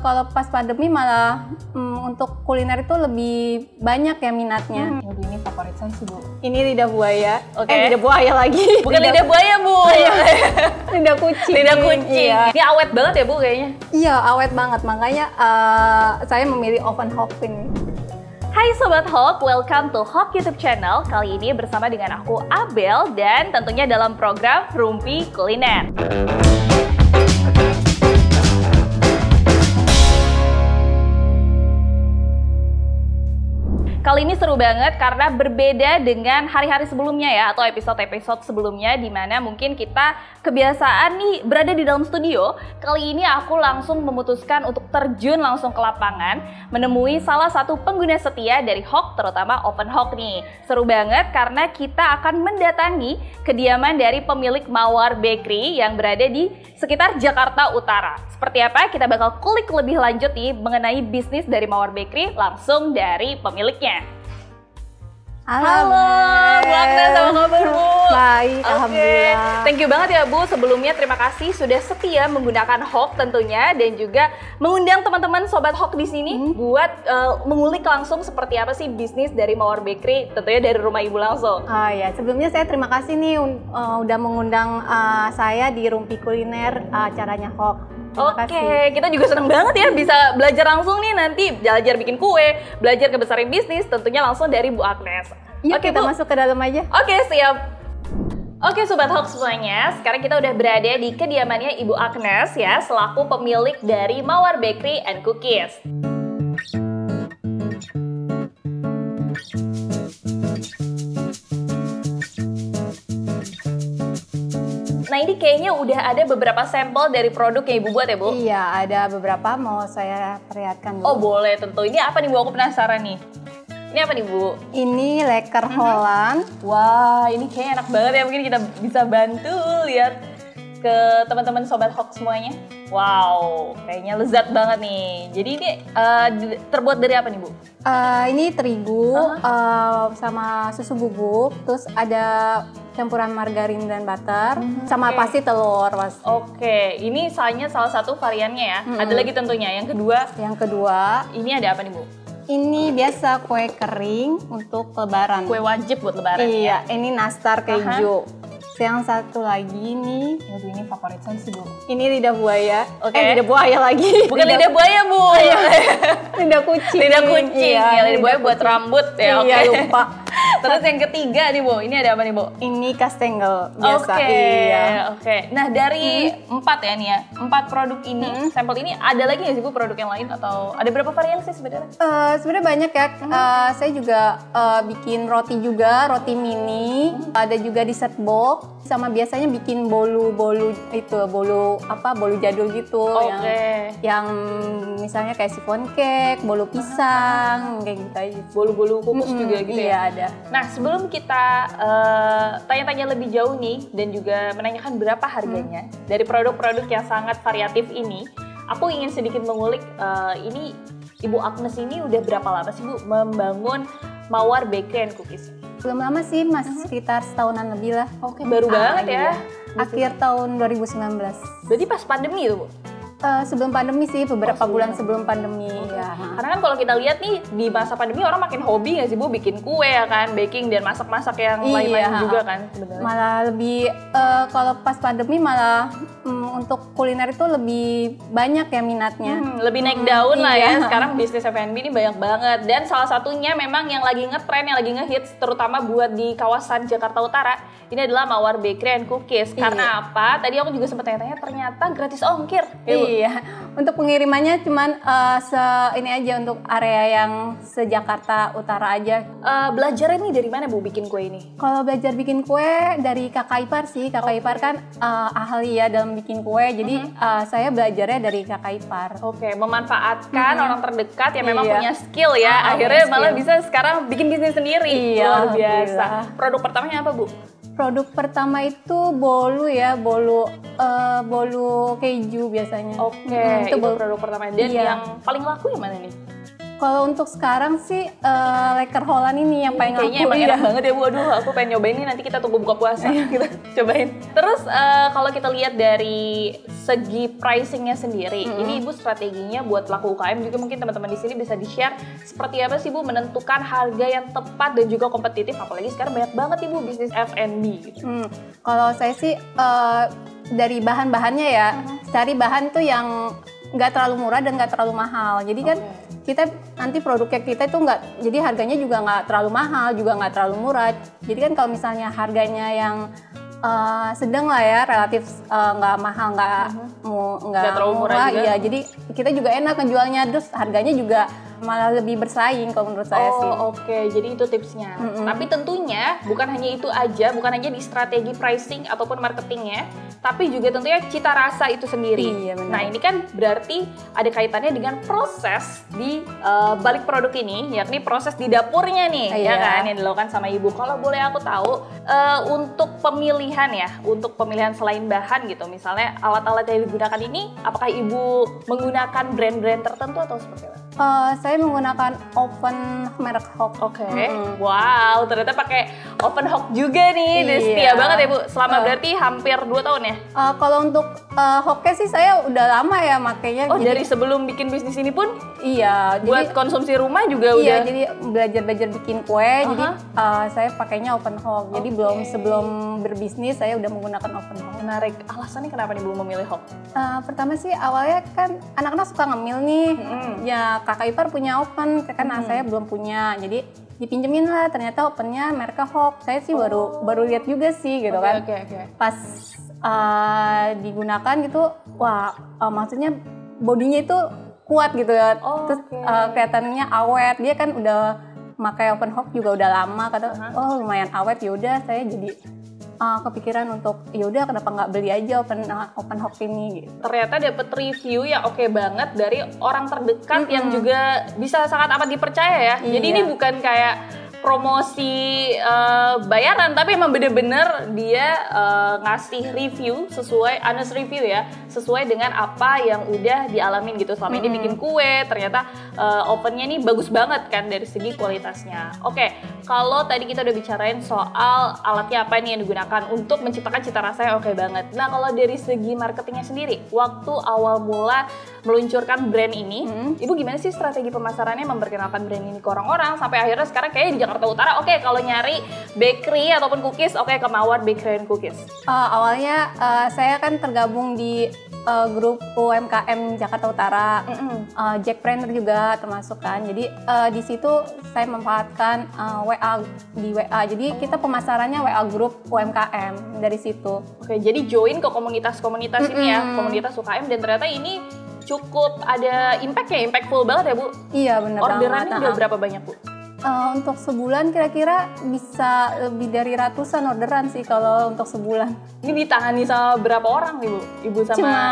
Kalau pas pandemi malah untuk kuliner itu lebih banyak ya minatnya. Waduh, ini favorit saya sih, Bu. Ini lidah buaya. Oke. Lidah buaya lagi. Bukan lidah buaya, Bu. Lidah kucing. Lidah kucing. Iya. Ini awet banget ya, Bu, kayaknya. Iya, awet banget. Makanya saya memilih oven hock ini. Hai Sobat Hawk, welcome to Hawk YouTube channel. Kali ini bersama dengan aku Abel dan tentunya dalam program Rumpi Kuliner. Kali ini seru banget karena berbeda dengan hari-hari sebelumnya ya, atau episode-episode sebelumnya di mana mungkin kita kebiasaan nih berada di dalam studio. Kali ini aku langsung memutuskan untuk terjun langsung ke lapangan, menemui salah satu pengguna setia dari Hawk, terutama Oven Hawk nih. Seru banget karena kita akan mendatangi kediaman dari pemilik Mawar Bakery yang berada di sekitar Jakarta Utara. Seperti apa? Kita bakal kulik lebih lanjut nih mengenai bisnis dari Mawar Bakery langsung dari pemiliknya. Halo, Bu Agnes, apa kabar, Bu? Baik, alhamdulillah. Thank you banget ya, Bu. Sebelumnya terima kasih sudah setia menggunakan Hawk tentunya dan juga mengundang teman-teman Sobat Hawk di sini buat mengulik langsung seperti apa sih bisnis dari Mawar Bakery, tentunya dari rumah Ibu langsung. Oh ya, sebelumnya saya terima kasih nih udah mengundang saya di Rumpi Kuliner acaranya Hawk. Oke, kita juga senang banget ya bisa belajar langsung nih nanti, belajar bikin kue, belajar kebesaran bisnis, tentunya langsung dari Bu Agnes. Yuk, kita masuk ke dalam aja. Oke, siap. Oke Sobat Hawk semuanya, sekarang kita udah berada di kediamannya Ibu Agnes ya, selaku pemilik dari Mawar Bakery and Cookies. Nah ini kayaknya udah ada beberapa sampel dari produk yang Ibu buat ya, Bu? Iya, ada beberapa mau saya perlihatkan dulu. Oh boleh tentu. Ini apa nih, Bu? Aku penasaran nih. Ini apa nih, Bu? Ini leker Holland. Wah, ini kayaknya enak banget ya. Mungkin kita bisa bantu lihat ke teman-teman Sobat Hawk semuanya. Wow, kayaknya lezat banget nih. Jadi ini terbuat dari apa nih, Bu? Ini terigu sama susu bubuk, terus ada campuran margarin dan butter, sama pasti telur pasti. Oke, ini hanya salah satu variannya ya. Ada lagi tentunya. Yang kedua, ini ada apa nih, Bu? Ini biasa kue kering untuk lebaran. Kue wajib buat lebaran. Iya, ini nastar keju. Yang satu lagi nih, waduh, ini favorit saya sih, Bu. Ini lidah buaya. Oke. Lidah buaya lagi. Bukan lidah buaya, Bu. Lidah kucing. Lidah kucing. Iya, Ya, lidah buaya buat rambut ya. Iya, Oke. lupa. Terus yang ketiga nih, Bu. Ini ada apa nih, Bu? Ini kastengel biasa. Oke. Nah, dari 4 ya nih ya. 4 produk ini, sampel ini ada lagi nggak sih, Bu, produk yang lain atau ada berapa varian sih sebenarnya? Sebenarnya banyak ya. Saya juga bikin roti juga, roti mini. Ada juga dessert box. Sama biasanya bikin bolu jadul gitu. Yang misalnya kayak chiffon cake, bolu pisang, kayak gitu aja. Bolu-bolu kukus juga gitu iya, ya? ada. Nah, sebelum kita tanya-tanya lebih jauh nih dan juga menanyakan berapa harganya dari produk-produk yang sangat variatif ini, aku ingin sedikit mengulik ini Ibu Agnes ini udah berapa lama sih, Bu, membangun Mawar Bakery and Cookies? Belum lama sih, sekitar setahunan lebih lah. Oke, baru banget ya. Akhir tahun 2019. Berarti pas pandemi itu, Bu? Sebelum pandemi sih, beberapa bulan sebelum pandemi. Ya. Karena kan kalau kita lihat nih di masa pandemi orang makin hobi nggak sih, Bu, bikin kue ya kan, baking dan masak-masak yang lain-lain juga kan sebenarnya. Malah lebih kalau pas pandemi malah untuk kuliner itu lebih banyak ya minatnya. Lebih naik daun lah ya. Sekarang bisnis F&B ini banyak banget dan salah satunya memang yang lagi ngetren, yang lagi ngehits terutama buat di kawasan Jakarta Utara. Ini adalah Mawar Bakery and Cookies. Karena apa? Tadi aku juga sempat tanya-tanya, ternyata gratis ongkir. Ya, Bu? Iya, untuk pengirimannya cuman ini aja untuk area yang se-Jakarta Utara aja. Belajarnya nih dari mana, Bu, bikin kue ini? Kalau belajar bikin kue dari kakak ipar sih. Kakak ipar kan ahli ya dalam bikin kue, jadi saya belajarnya dari kakak ipar. Oke, memanfaatkan orang terdekat yang memang punya skill ya. Akhirnya malah bisa sekarang bikin bisnis sendiri. Iya, luar biasa. Produk pertamanya apa, Bu? Produk pertama itu bolu ya, bolu keju biasanya. Oke, itu produk pertama. Dan yang paling laku yang mana nih? Kalau untuk sekarang sih Lekker Holland ini yang paling Kayaknya aku emang enak banget ya Bu. Aduh, aku pengen nyobain nih, nanti kita tunggu buka puasa kita cobain. Terus kalau kita lihat dari segi pricingnya sendiri, ini Ibu strateginya buat pelaku UKM juga mungkin teman-teman di sini bisa di-share seperti apa sih Bu menentukan harga yang tepat dan juga kompetitif, apalagi sekarang banyak banget Ibu bisnis F&B gitu. Kalau saya sih dari bahan-bahannya ya, cari bahan tuh yang nggak terlalu murah dan nggak terlalu mahal. Jadi kan kita nanti produknya kita itu nggak, jadi harganya juga nggak terlalu mahal, juga nggak terlalu murah. Jadi kan kalau misalnya harganya yang sedang lah ya, relatif nggak mahal, nggak terlalu murah juga. Iya, jadi kita juga enak ngejualnya, terus harganya juga malah lebih bersaing kalau menurut saya sih. Oke, jadi itu tipsnya. Tapi tentunya bukan hanya itu aja, bukan hanya di strategi pricing ataupun marketingnya, tapi juga tentunya cita rasa itu sendiri. Iya, benar. Nah, ini kan berarti ada kaitannya dengan proses di balik produk ini, yakni proses di dapurnya nih, ya kan, yang dilakukan sama Ibu. Kalau boleh aku tahu, untuk pemilihan ya, untuk pemilihan selain bahan gitu, misalnya alat-alat yang digunakan ini, apakah Ibu menggunakan brand-brand tertentu atau seperti apa? Saya menggunakan oven merek Hock. Oke. Wow, ternyata pakai oven Hock juga nih. Iya. Setia banget ya Bu. Selama berarti hampir 2 tahun ya? Kalau untuk Hocknya sih saya udah lama ya makanya. Oh, dari sebelum bikin bisnis ini pun? Iya. Buat konsumsi rumah juga iya, udah? jadi belajar bikin kue, jadi saya pakainya oven Hock. Jadi sebelum berbisnis saya udah menggunakan oven Hock. Menarik. Alasannya kenapa nih Bu memilih Hock? Pertama sih awalnya kan anak-anak suka ngemil nih. Ya kakak ipar punya oven, kan saya belum punya. Jadi dipinjemin lah, ternyata ovennya mereknya Hock. Saya sih baru lihat juga sih gitu kan. Pas digunakan gitu, wah maksudnya bodinya itu kuat gitu ya. Terus kelihatannya awet. Dia kan udah pakai oven Hock juga udah lama, kata lumayan awet. Yaudah saya jadi kepikiran untuk yaudah kenapa nggak beli aja oven Hock ini gitu. Ternyata dapat review yang oke banget dari orang terdekat yang juga bisa sangat amat dipercaya ya. Jadi ini bukan kayak promosi bayaran, tapi emang bener-bener dia ngasih review sesuai, honest review ya, sesuai dengan apa yang udah dialamin gitu selama ini bikin kue. Ternyata ovennya ini bagus banget kan dari segi kualitasnya. Oke, kalau tadi kita udah bicarain soal alatnya apa nih yang digunakan untuk menciptakan cita rasa yang oke banget. Nah, kalau dari segi marketingnya sendiri, waktu awal mula meluncurkan brand ini, Ibu gimana sih strategi pemasarannya memperkenalkan brand ini ke orang-orang sampai akhirnya sekarang kayaknya di Jakarta Utara, kalau nyari bakery ataupun cookies, ke Mawar Bakery and Cookies. Awalnya saya kan tergabung di grup UMKM Jakarta Utara, Jackpreneur juga termasuk kan. Jadi di situ saya memanfaatkan WA. Jadi kita pemasarannya WA grup UMKM dari situ. Oke, jadi join ke komunitas-komunitas ini ya, komunitas UKM, dan ternyata ini cukup ada impact-nya, impactful banget ya Bu? Iya benar banget. Orderannya udah berapa banyak Bu? Untuk sebulan kira-kira bisa lebih dari ratusan orderan sih kalau untuk sebulan. Ini ditangani sama berapa orang nih Bu? Ibu sama? Cuma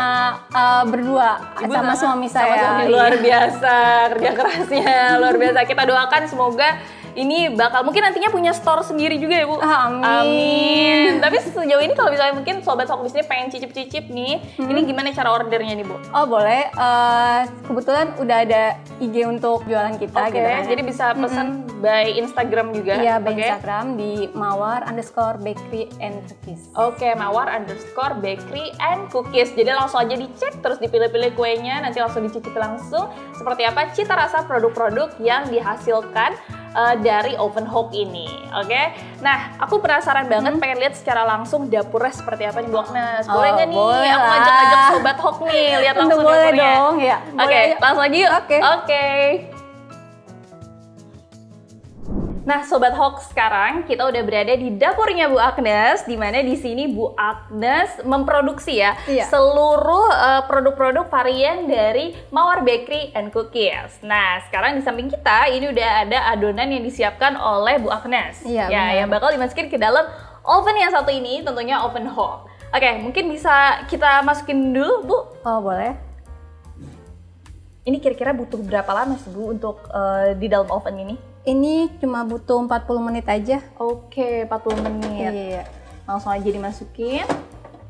berdua, Ibu sama suami saya. Sama suami, luar biasa kerja kerasnya, luar biasa. Kita doakan semoga ini bakal mungkin nantinya punya store sendiri juga ya Bu. Amin. Tapi sejauh ini kalau misalnya mungkin sobat Hock bisnis pengen cicip-cicip nih, ini gimana cara ordernya nih Bu? Oh boleh. Kebetulan udah ada IG untuk jualan kita gitu kan. Jadi bisa pesan by Instagram juga. Iya, by Instagram di Mawar_Bakery and Cookies. Oke, Mawar_Bakery and Cookies. Jadi langsung aja dicek, terus dipilih-pilih kuenya, nanti langsung dicicipi langsung seperti apa cita rasa produk-produk yang dihasilkan dari oven Hock ini. Oke. Nah, aku penasaran banget pengen lihat secara langsung dapurnya seperti apa nih Bu Agnes. Boleh nggak nih? Boleh aku ngajak-ngajak sobat Hock nih lihat langsung boleh dapurnya. Dong, ya. Oke, langsung aja yuk. Oke. Nah, Sobat Hock, sekarang kita udah berada di dapurnya Bu Agnes, di mana di sini Bu Agnes memproduksi ya seluruh produk-produk varian dari Mawar Bakery and Cookies. Nah, sekarang di samping kita ini udah ada adonan yang disiapkan oleh Bu Agnes. Iya, ya, yang bakal dimasukin ke dalam oven yang satu ini, tentunya oven Hock. Oke, mungkin bisa kita masukin dulu, Bu. Oh, boleh. Ini kira-kira butuh berapa lama sih Bu untuk di dalam oven ini? Ini cuma butuh 40 menit aja. Oke, 40 menit. Iya. Langsung aja dimasukin.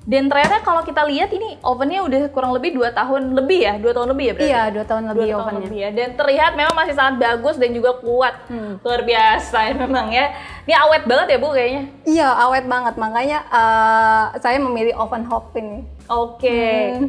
Dan ternyata kalau kita lihat ini ovennya udah kurang lebih 2 tahun lebih ya? 2 tahun lebih ya berarti? Iya, 2 tahun lebih 2 tahun ovennya. lebih ya. Dan terlihat memang masih sangat bagus dan juga kuat. Luar biasa ya memang ya. Ini awet banget ya Bu kayaknya? Iya, awet banget. Makanya saya memilih oven hob ini. Oke.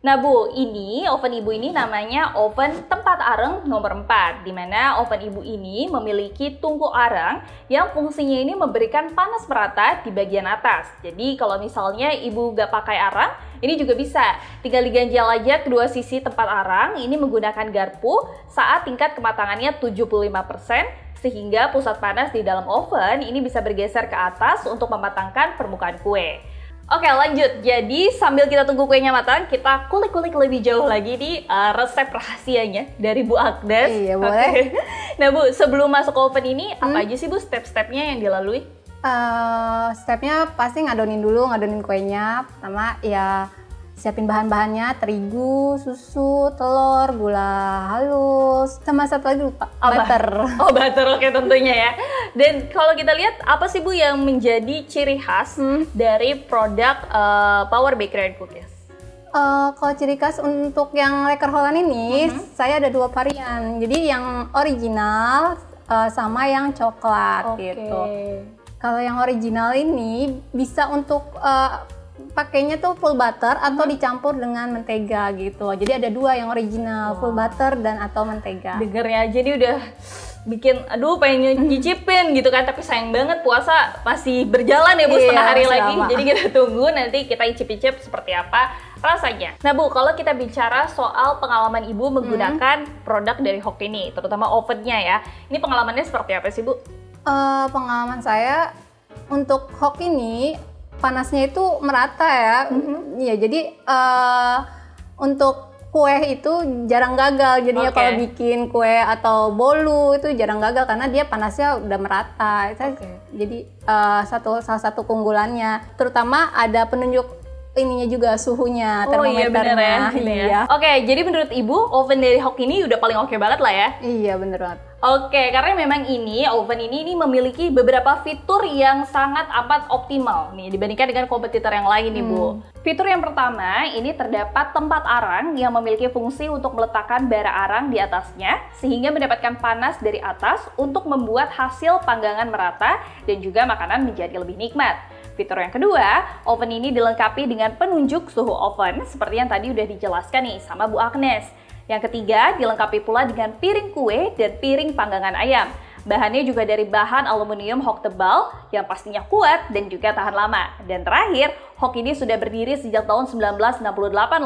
Nah Bu, ini oven Ibu ini namanya oven tempat arang nomor 4, di mana oven Ibu ini memiliki tungku arang yang fungsinya ini memberikan panas merata di bagian atas. Jadi kalau misalnya Ibu nggak pakai arang, ini juga bisa. Tinggal diganjal aja kedua sisi tempat arang, ini menggunakan garpu saat tingkat kematangannya 75%, sehingga pusat panas di dalam oven ini bisa bergeser ke atas untuk mematangkan permukaan kue. Oke, lanjut. Jadi sambil kita tunggu kuenya matang, kita kulik-kulik lebih jauh lagi nih resep rahasianya dari Bu Agnes. Iya, boleh. Oke. Nah Bu, sebelum masuk ke oven ini, apa aja sih Bu step-stepnya yang dilalui? Stepnya pasti ngadonin kuenya. Pertama ya siapin bahan-bahannya, terigu, susu, telur, gula halus, sama satu lagi lupa, butter. Oh, butter, oke tentunya ya. Dan kalau kita lihat, apa sih Bu yang menjadi ciri khas dari produk Power Bakery and Cookies? Kalau ciri khas untuk yang Lekker Holland ini, saya ada 2 varian. Jadi yang original sama yang coklat gitu. Kalau yang original ini bisa untuk pakainya tuh full butter atau dicampur dengan mentega gitu. Jadi ada 2 yang original, full butter dan atau mentega. Dengernya aja nih udah bikin aduh pengen nyicipin gitu kan, tapi sayang banget puasa masih berjalan ya Bu, setengah hari lagi. Lama. Jadi kita tunggu nanti kita icip-icip seperti apa rasanya. Nah Bu, kalau kita bicara soal pengalaman Ibu menggunakan produk dari Hock ini, terutama ovennya ya, ini pengalamannya seperti apa sih Bu? Pengalaman saya untuk Hock ini panasnya itu merata ya. Iya, jadi untuk kue itu jarang gagal. Jadinya kalau bikin kue atau bolu itu jarang gagal karena dia panasnya udah merata. Jadi salah satu keunggulannya. Terutama ada penunjuk ininya juga, suhunya, termometernya. Iya bener ya. Iya. Oke, jadi menurut Ibu oven dari Hock ini udah paling oke banget lah ya? Iya bener banget. Oke, karena memang oven ini memiliki beberapa fitur yang sangat amat optimal nih dibandingkan dengan kompetitor yang lain nih Bu. Fitur yang pertama, ini terdapat tempat arang yang memiliki fungsi untuk meletakkan bara arang di atasnya sehingga mendapatkan panas dari atas untuk membuat hasil panggangan merata dan juga makanan menjadi lebih nikmat. Fitur yang kedua, oven ini dilengkapi dengan penunjuk suhu oven seperti yang tadi udah dijelaskan nih sama Bu Agnes. Yang ketiga, dilengkapi pula dengan piring kue dan piring panggangan ayam. Bahannya juga dari bahan aluminium Hock tebal yang pastinya kuat dan juga tahan lama. Dan terakhir, Hock ini sudah berdiri sejak tahun 1968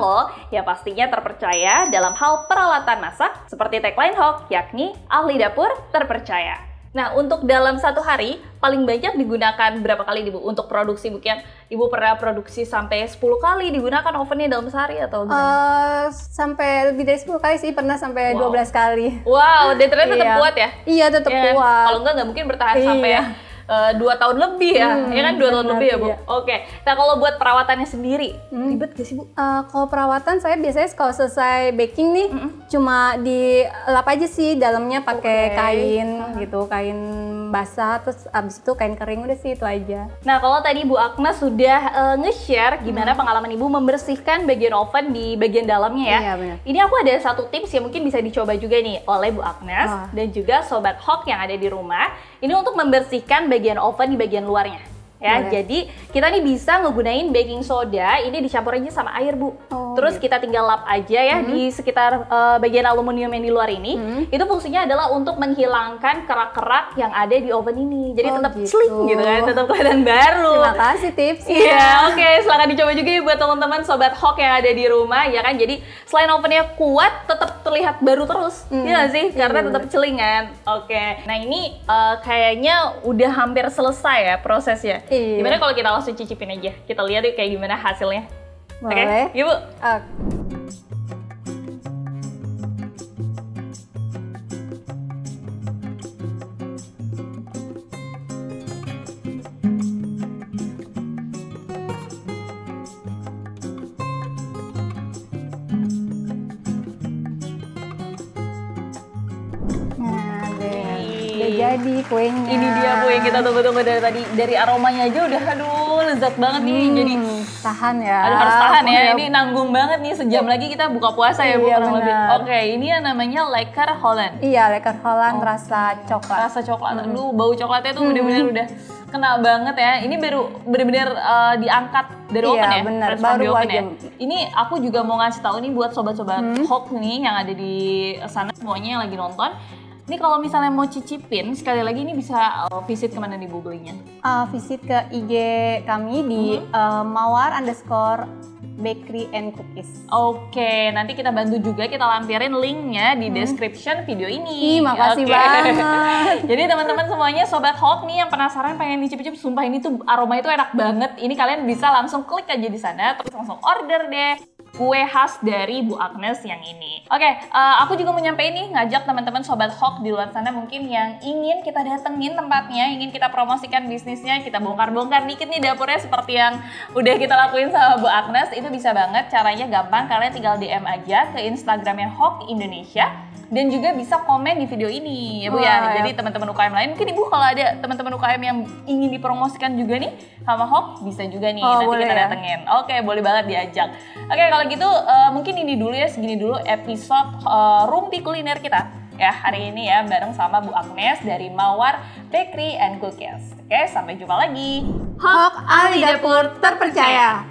loh, yang pastinya terpercaya dalam hal peralatan masak seperti tagline Hock, yakni ahli dapur terpercaya. Nah, untuk dalam satu hari, paling banyak digunakan berapa kali nih Bu untuk produksi? Mungkin Ibu pernah produksi sampai 10 kali digunakan ovennya dalam sehari atau gimana? Sampai lebih dari 10 kali sih, pernah sampai 12 kali. Wow, dan ternyata tetap kuat ya? Iya, tetap kuat. Kalau nggak mungkin bertahan sampai 2 tahun lebih ya, ya kan 2 tahun lebih ya Bu? Iya. Oke, nah kalau buat perawatannya sendiri, ribet gak sih Bu? Kalau perawatan saya biasanya kalau selesai baking nih, cuma dilap aja sih dalamnya pakai kain gitu, kain basah, terus abis itu kain kering, udah sih itu aja. Nah kalau tadi Bu Agnes sudah nge-share gimana pengalaman Ibu membersihkan bagian oven di bagian dalamnya ya. Iya benar. Ini aku ada satu tips yang mungkin bisa dicoba juga nih oleh Bu Agnes dan juga Sobat Hock yang ada di rumah. Ini untuk membersihkan bagian oven di bagian luarnya. Ya, jadi kita nih bisa ngegunain baking soda, ini dicampur aja sama air Bu. Terus kita tinggal lap aja ya di sekitar bagian aluminium yang di luar ini. Itu fungsinya adalah untuk menghilangkan kerak-kerak yang ada di oven ini. Jadi tetap celing gitu kan, tetap kelihatan baru. Terima kasih tips. Iya, oke, silakan dicoba juga ya buat teman-teman Sobat Hock yang ada di rumah ya kan. Jadi selain ovennya kuat, tetap terlihat baru terus. Iya sih, karena tetap celingan. Oke. Nah, ini kayaknya udah hampir selesai ya prosesnya. Iya. Gimana kalau kita langsung cicipin aja? Kita lihat yuk kayak gimana hasilnya. Boleh. Oke, yuk Bu. Udah jadi kuenya. Ini dia Bu yang kita tunggu-tunggu dari tadi. Dari aromanya aja udah aduh lezat banget nih. Jadi tahan ya. aduh harus tahan ya. Ini nanggung banget nih, sejam lagi kita buka puasa ya Bu, Iya, kurang lebih. benar. Oke, ini yang namanya Lekker Holland. Iya, Lekker Holland rasa coklat. Rasa coklat. Aduh, bau coklatnya tuh bener-bener udah kena banget ya. Ini baru bener-bener diangkat dari oven ya. bener, Fresh from baru the oven aja. ya. Ini aku juga mau ngasih tahu nih buat sobat-sobat Hawk nih yang ada di sana semuanya yang lagi nonton. Ini kalau misalnya mau cicipin, sekali lagi ini bisa visit kemana nih Bu belinya? Visit ke IG kami di mawar_bakery and cookies. Oke, nanti kita bantu juga, kita lampirin linknya di description video ini. Ih, makasih Oke. banget. Jadi teman-teman semuanya, Sobat Hawk nih yang penasaran pengen dicicip-cicip, sumpah ini tuh aroma itu enak banget. Ini kalian bisa langsung klik aja di sana, terus langsung order deh kue khas dari Bu Agnes yang ini. Oke, aku juga mau nyampein nih, ngajak teman-teman Sobat Hawk di luar sana mungkin yang ingin kita datengin tempatnya, ingin kita promosikan bisnisnya, kita bongkar-bongkar dikit nih dapurnya seperti yang udah kita lakuin sama Bu Agnes. Itu bisa banget, caranya gampang, kalian tinggal DM aja ke Instagramnya Hawk Indonesia. Dan juga bisa komen di video ini ya Bu ya. Wah, Jadi teman-teman UKM lain, mungkin Ibu kalau ada teman-teman UKM yang ingin dipromosikan juga nih sama Hawk, bisa juga nih nanti boleh kita ya. datengin. Oke, boleh banget diajak. Oke, kalau gitu mungkin ini dulu ya, segini dulu episode Rumpi Kuliner kita ya hari ini ya, bareng sama Bu Agnes dari Mawar Bakery and Cookies. Oke, sampai jumpa lagi. Hawk ahli dapur terpercaya.